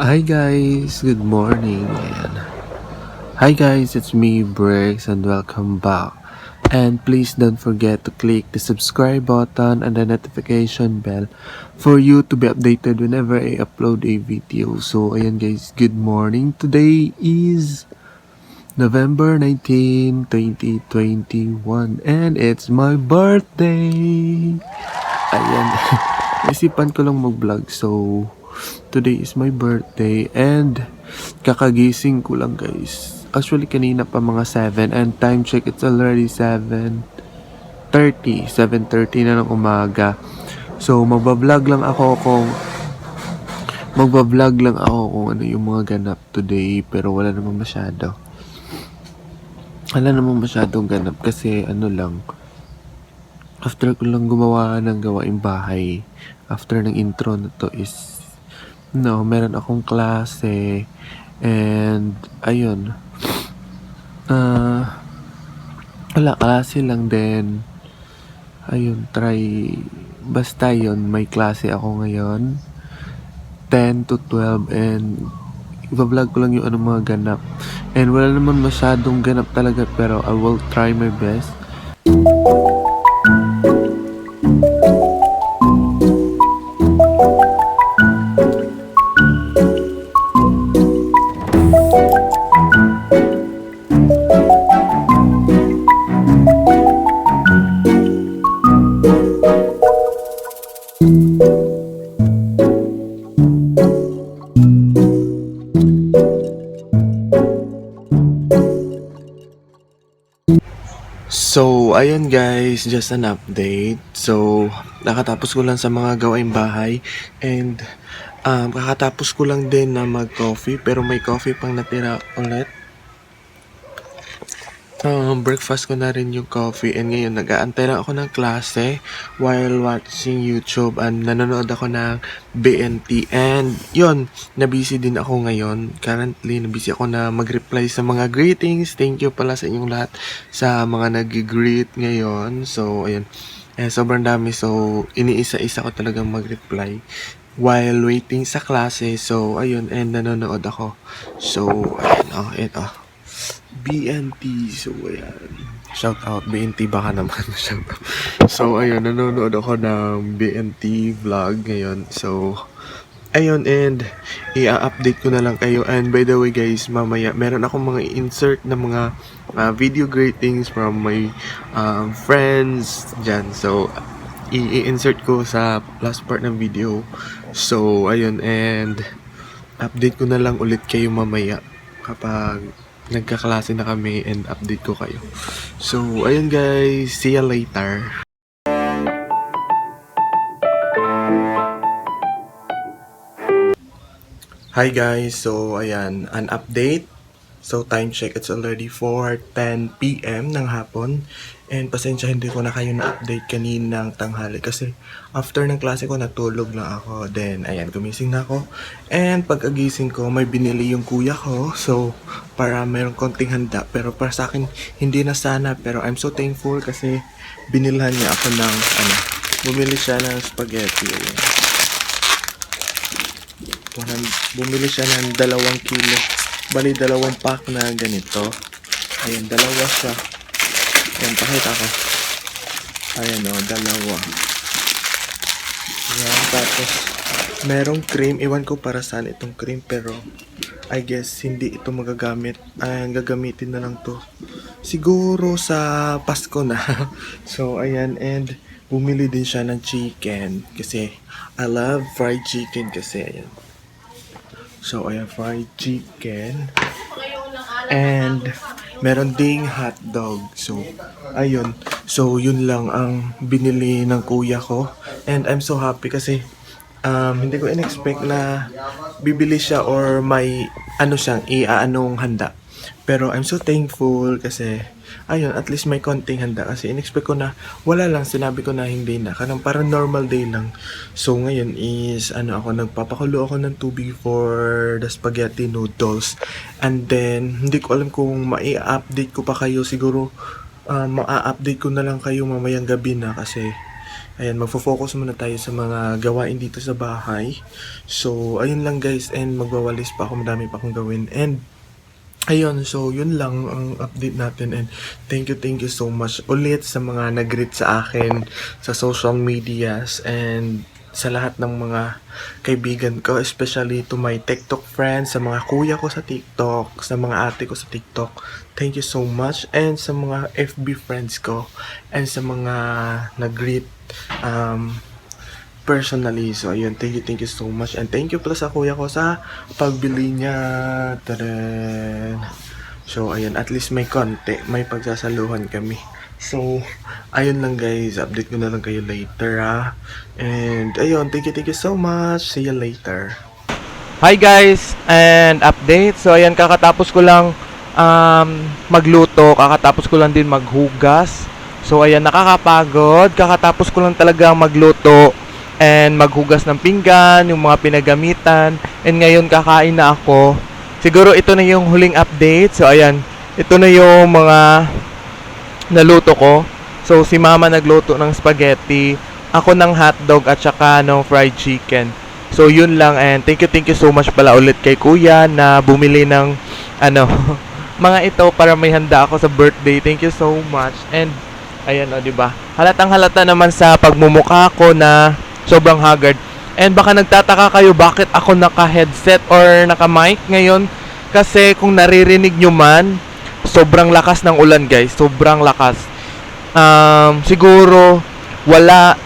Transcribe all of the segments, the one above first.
Hi guys, good morning. And hi guys, it's me Briggs and welcome back. And please don't forget to click the subscribe button and the notification bell for you to be updated whenever I upload a video. So ayan guys, good morning. Today is November 19, 2021 and it's my birthday. Ayan. Isipan ko lang mag-vlog. So, today is my birthday and kakagising ko lang guys. Actually, kanina pa mga 7 and time check, it's already 7:30 na ng umaga. So, magbablog lang ako kung ano yung mga ganap today pero wala namang masyadong ganap kasi ano lang, after ko lang gumawa ng gawaing bahay, after ng intro na to is, no, meron akong klase, and, ayun, wala, klase lang din, ayun, basta yun, may klase ako ngayon, 10 to 12, and, iba-vlog ko lang yung ano mga ganap, and wala naman masyadong ganap talaga, pero I will try my best. So, ayun guys, just an update. So, nakatapos ko lang sa mga gawaing bahay and kakatapos ko lang din na mag-coffee pero may coffee pang natira ulit. Breakfast ko na rin yung coffee and ngayon nag-aantay lang ako ng klase while watching YouTube and nanonood ako ng BNT and yun, nabusy din ako ngayon. Currently, nabusy ako na mag-reply sa mga greetings. Thank you pala sa inyong lahat sa mga nag-greet ngayon. So, ayun. Sobrang dami. So, iniisa-isa ko talagang mag-reply while waiting sa klase. So, ayun. And nanonood ako. So, ayun. Oh, ito. BNT. So, ayan. Shout out, BNT baka naman. Shout out. So, ayun, nanonood ako ng BNT vlog ngayon. So, ayun, and i-update ko na lang kayo. And by the way guys, mamaya, meron akong mga insert na mga video greetings from my friends dyan. So, i-insert ko sa last part ng video. So, ayun, and update ko na lang ulit kayo mamaya kapag nagkaklase na kami and update ko kayo. So, ayun guys. See ya later. Hi guys. So, ayan. An update. So, time check. It's already 4:10 p.m. ng hapon. And pasensya hindi ko na kayo na-update kaninang tanghali kasi after ng klase ko natulog lang ako. Then, ayan, gumising na ako. And pag-agising ko, may binili yung kuya ko. So, para mayroong konting handa. Pero para sa akin, hindi na sana. Pero I'm so thankful kasi binilhan niya ako ng, bumili siya ng spaghetti. Ayan. Bumili siya ng 2 kilo. Bali, 2 pack na ganito. Ayan, 2 siya. Ayan, pakita ko. Ayan o, 2. Ayan, tapos merong cream. Iwan ko para saan itong cream, pero I guess hindi ito magagamit. Ayan, gagamitin na lang to siguro sa Pasko na. So, ayan, and bumili din siya ng chicken kasi I love fried chicken kasi, ayan. So, ayan, fried chicken. And meron ding hotdog. So, ayun. So, yun lang ang binili ng kuya ko. And I'm so happy kasi hindi ko in-expect na bibili siya or may siyang iaanong handa. Pero I'm so thankful kasi ayun, at least may konting handa kasi in-expect ko na wala lang, sinabi ko na hindi na. Parang normal day lang. So ngayon is nagpapakulo ako ng tubig for the spaghetti noodles. And then hindi ko alam kung mai-update ko pa kayo, siguro ma-update ko na lang kayo mamayang gabi na kasi Ayan, magfo-focus muna tayo sa mga gawain dito sa bahay. So, ayun lang guys, and magwawalis pa ako, madami pa akong gawin. And ayun, so yun lang ang update natin, and thank you so much ulit sa mga nag-greet sa akin sa social medias and sa lahat ng mga kaibigan ko, especially to my TikTok friends, sa mga kuya ko sa TikTok, sa mga ate ko sa TikTok. Thank you so much, and sa mga FB friends ko, and sa mga nag-greet um, personally. So, ayun, thank you so much. And thank you pala sa kuya ko sa pagbili niya. Tadaan! So, ayun, at least may konti, may pagsasaluhan kami. So, ayun lang guys, update ko na lang kayo later ha. And, ayun, thank you so much. See you later. Hi guys, and update. So ayan, kakatapos ko lang magluto, kakatapos ko lang din maghugas. So ayan, nakakapagod. Kakatapos ko lang talaga magluto and maghugas ng pinggan, yung mga pinagamitan. And ngayon kakain na ako. Siguro ito na yung huling update. So ayan, ito na yung mga naluto ko. So si mama nagluto ng spaghetti, ako ng hotdog at saka ng fried chicken. So yun lang, and thank you so much pala ulit kay kuya na bumili ng ano mga ito para may handa ako sa birthday. Thank you so much. And ayan, o, di ba? Halatang halata naman sa pagmumukha ko na sobrang haggard. And baka nagtataka kayo bakit ako naka-headset or naka-mic ngayon. Kasi kung naririnig nyo man, sobrang lakas ng ulan guys. Sobrang lakas. Siguro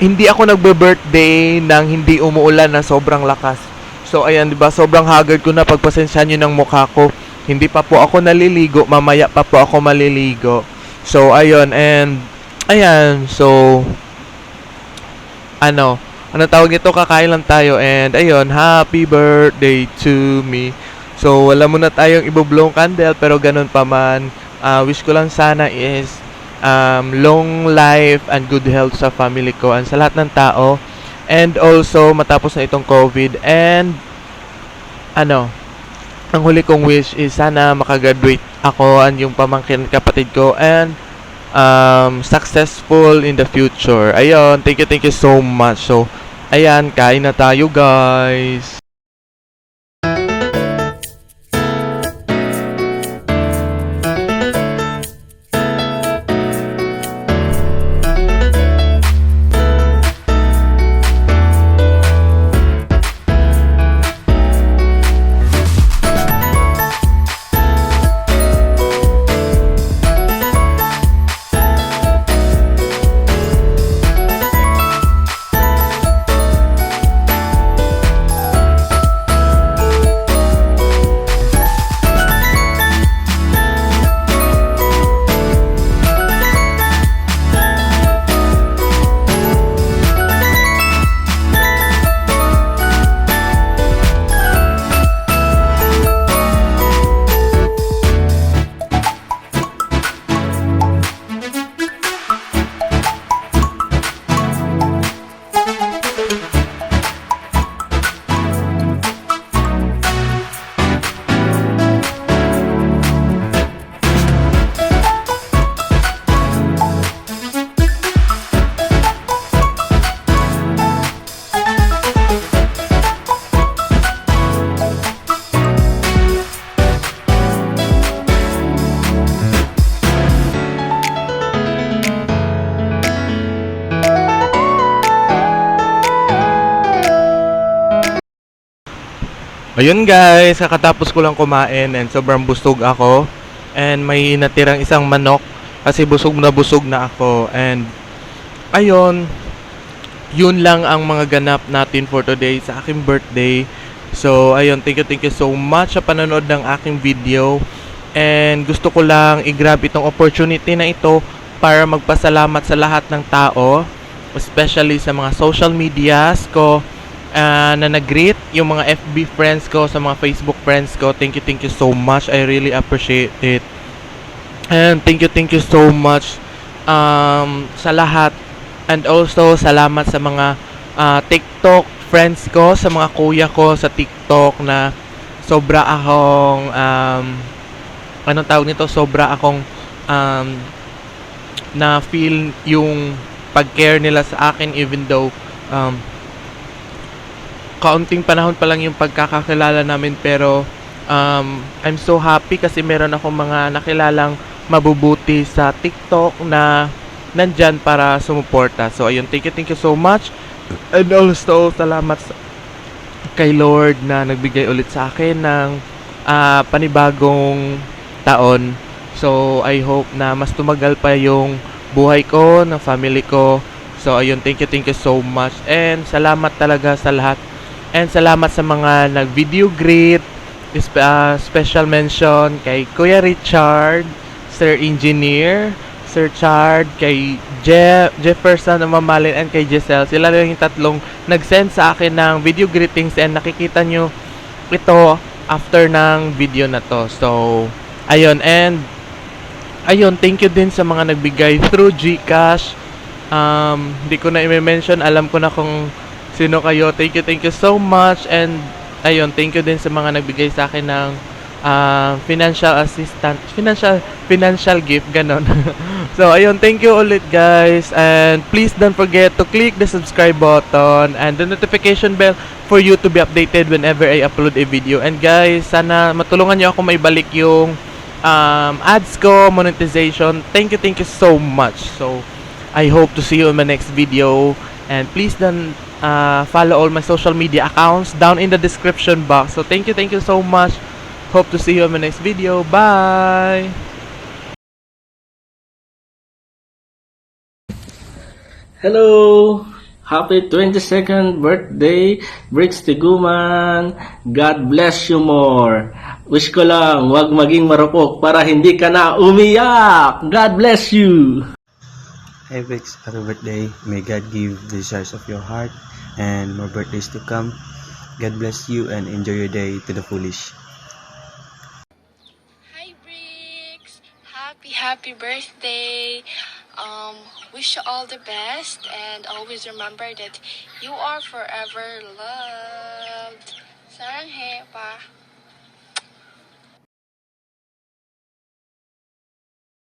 hindi ako nagbe-birthday nang hindi umuulan na sobrang lakas. So ayan, 'di ba? Sobrang haggard ko na, pagpasensyahan niyo ng mukha ko. Hindi pa po ako naliligo, mamaya pa po ako maliligo. So ayun, and ayan, so ano tawag nito, kakain lang tayo, and ayun, happy birthday to me. So wala muna tayong ibo-blow candle, pero ganun pa man, wish ko lang sana is long life and good health sa family ko and sa lahat ng tao. And also, matapos na itong COVID, and ang huli kong wish is sana makagraduate ako and yung pamangkin kapatid ko, and successful in the future. Ayun, thank you so much. So ayan, kain na tayo guys. Ayun guys, kakatapos ko lang kumain and sobrang busog ako. And may natirang isang manok kasi busog na ako. And ayun, yun lang ang mga ganap natin for today sa aking birthday. So ayun, thank you so much sa panonood ng aking video. And gusto ko lang i-grab itong opportunity na ito para magpasalamat sa lahat ng tao, especially sa mga social medias ko, na nag-greet, yung mga FB friends ko, sa mga Facebook friends ko. Thank you so much. I really appreciate it. And thank you so much sa lahat. And also, salamat sa mga TikTok friends ko, sa mga kuya ko sa TikTok na sobra akong sobra akong na feel yung pag-care nila sa akin even though kaunting panahon pa lang yung pagkakakilala namin, pero I'm so happy kasi meron akong mga nakilalang mabubuti sa TikTok na nandyan para sumuporta. So ayun, thank you so much. And also, salamat kay Lord na nagbigay ulit sa akin ng panibagong taon. So I hope na mas tumagal pa yung buhay ko, ng family ko. So ayun, thank you so much. And salamat talaga sa lahat. And salamat sa mga nag-video greet. Special mention kay Kuya Richard, Sir Engineer, Sir Chard, kay Jefferson na Mamalin, and kay Giselle. Sila lang yung tatlong nag-send sa akin ng video greetings, and nakikita nyo ito after ng video na to. So, ayun. And, ayun, thank you din sa mga nagbigay through GCash. Hindi ko na i-mention. Alam ko na kung sino kayo. Thank you so much. And, ayun, thank you din sa mga nagbigay sa akin ng financial assistance, financial gift, ganon. So, ayun, thank you ulit, guys. And please don't forget to click the subscribe button and the notification bell for you to be updated whenever I upload a video. And guys, sana matulungan nyo ako maibalik yung ads ko, monetization. Thank you so much. So, I hope to see you in my next video. And please don't follow all my social media accounts down in the description box. So, thank you so much. Hope to see you in my next video. Bye! Hello! Happy 22nd birthday, Bricks Tiguman. God bless you more. Wish ko lang, wag maging marupok para hindi ka na umiyak. God bless you! Hey Vix, happy birthday. May God give the desires of your heart and more birthdays to come. God bless you and enjoy your day to the fullest. Hi Bricks! Happy birthday! Wish you all the best and always remember that you are forever loved. Saranghe pa!